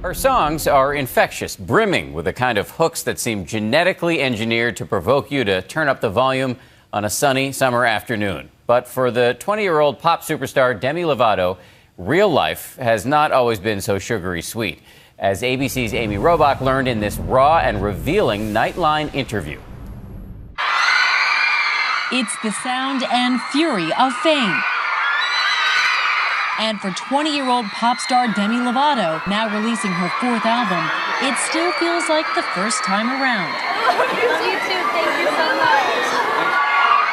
Her songs are infectious, brimming with the kind of hooks that seem genetically engineered to provoke you to turn up the volume on a sunny summer afternoon. But for the 20-year-old pop superstar Demi Lovato, real life has not always been so sugary sweet, as ABC's Amy Robach learned in this raw and revealing Nightline interview. It's the sound and fury of fame. And for 20-year-old pop star Demi Lovato, now releasing her fourth album, it still feels like the first time around. Love you too. Thank you so much.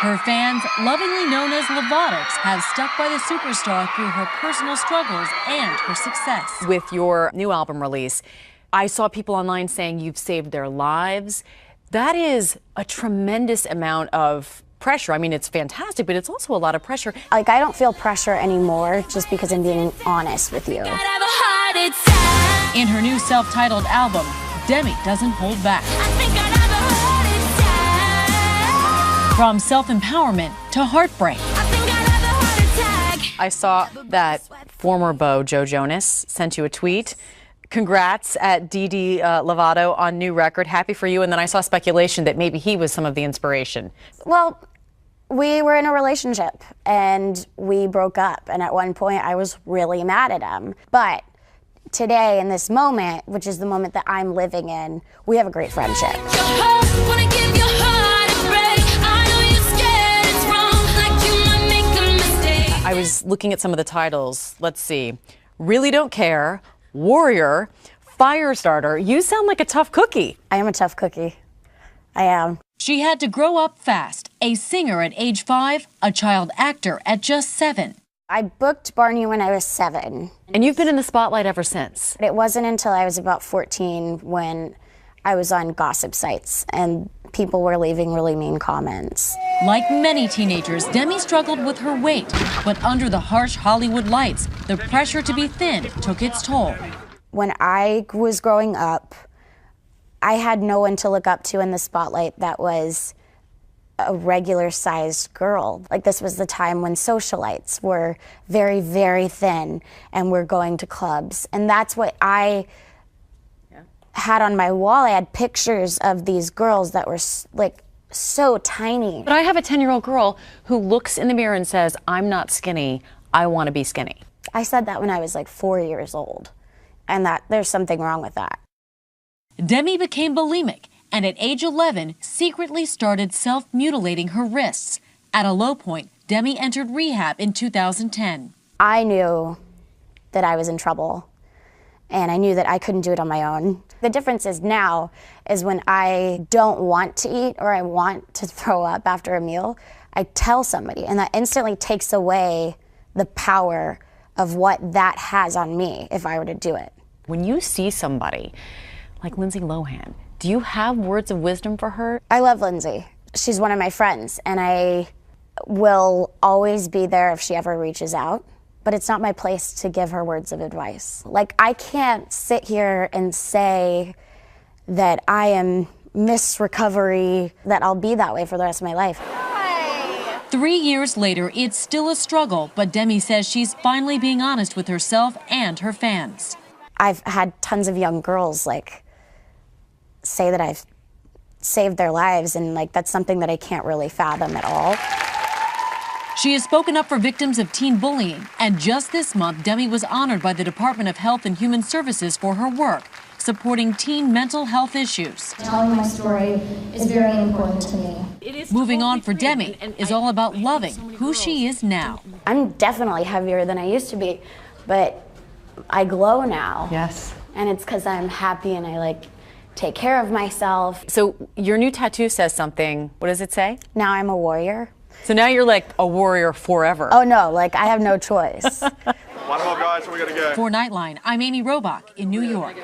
Her fans, lovingly known as Lovatics, have stuck by the superstar through her personal struggles and her success. With your new album release, I saw people online saying you've saved their lives. That is a tremendous amount of pressure. I mean, it's fantastic, but it's also a lot of pressure. Like, I don't feel pressure anymore just because I'm being honest with you. In her new self-titled album, Demi doesn't hold back. From self-empowerment to heartbreak. I saw that former beau Joe Jonas sent you a tweet. Congrats at Demi Lovato on new record. Happy for you. And then I saw speculation that maybe he was some of the inspiration. Well, we were in a relationship and we broke up. And at one point I was really mad at him. But today, in this moment, which is the moment that I'm living in, we have a great friendship. I was looking at some of the titles. Let's see. Really Don't Care, Warrior, Firestarter. You sound like a tough cookie. I am a tough cookie. I am. She had to grow up fast. A singer at age 5, a child actor at just 7. I booked Barney when I was 7. And you've been in the spotlight ever since. It wasn't until I was about 14 when I was on gossip sites and people were leaving really mean comments. Like many teenagers, Demi struggled with her weight, but under the harsh Hollywood lights, the pressure to be thin took its toll. When I was growing up, I had no one to look up to in the spotlight that was a regular-sized girl. Like, this was the time when socialites were very, very thin and were going to clubs. And that's what I had on my wall. I had pictures of these girls that were like so tiny. But I have a 10-year-old girl who looks in the mirror and says, I'm not skinny, I want to be skinny. I said that when I was like 4 years old, and that there's something wrong with that. Demi became bulimic and at age 11 secretly started self-mutilating her wrists. At a low point, Demi entered rehab in 2010. I knew that I was in trouble, and I knew that I couldn't do it on my own. The difference is now is when I don't want to eat or I want to throw up after a meal, I tell somebody, and that instantly takes away the power of what that has on me if I were to do it. When you see somebody like Lindsay Lohan, do you have words of wisdom for her? I love Lindsay. She's one of my friends, and I will always be there if she ever reaches out. But it's not my place to give her words of advice. Like, I can't sit here and say that I am Miss Recovery, that I'll be that way for the rest of my life. Hi. 3 years later, it's still a struggle, but Demi says she's finally being honest with herself and her fans. I've had tons of young girls, like, say that I've saved their lives, and, like, that's something that I can't really fathom at all. She has spoken up for victims of teen bullying, and just this month, Demi was honored by the Department of Health and Human Services for her work, supporting teen mental health issues. Telling my story is very important to me. Moving on for Demi is all about loving who she is now. I'm definitely heavier than I used to be, but I glow now. Yes. And it's because I'm happy and I, like, take care of myself. So your new tattoo says something. What does it say? Now I'm a warrior. So now you're like a warrior forever. Oh no, like, I have no choice. One more, guys, so we gotta go. For Nightline, I'm Amy Robach in New York.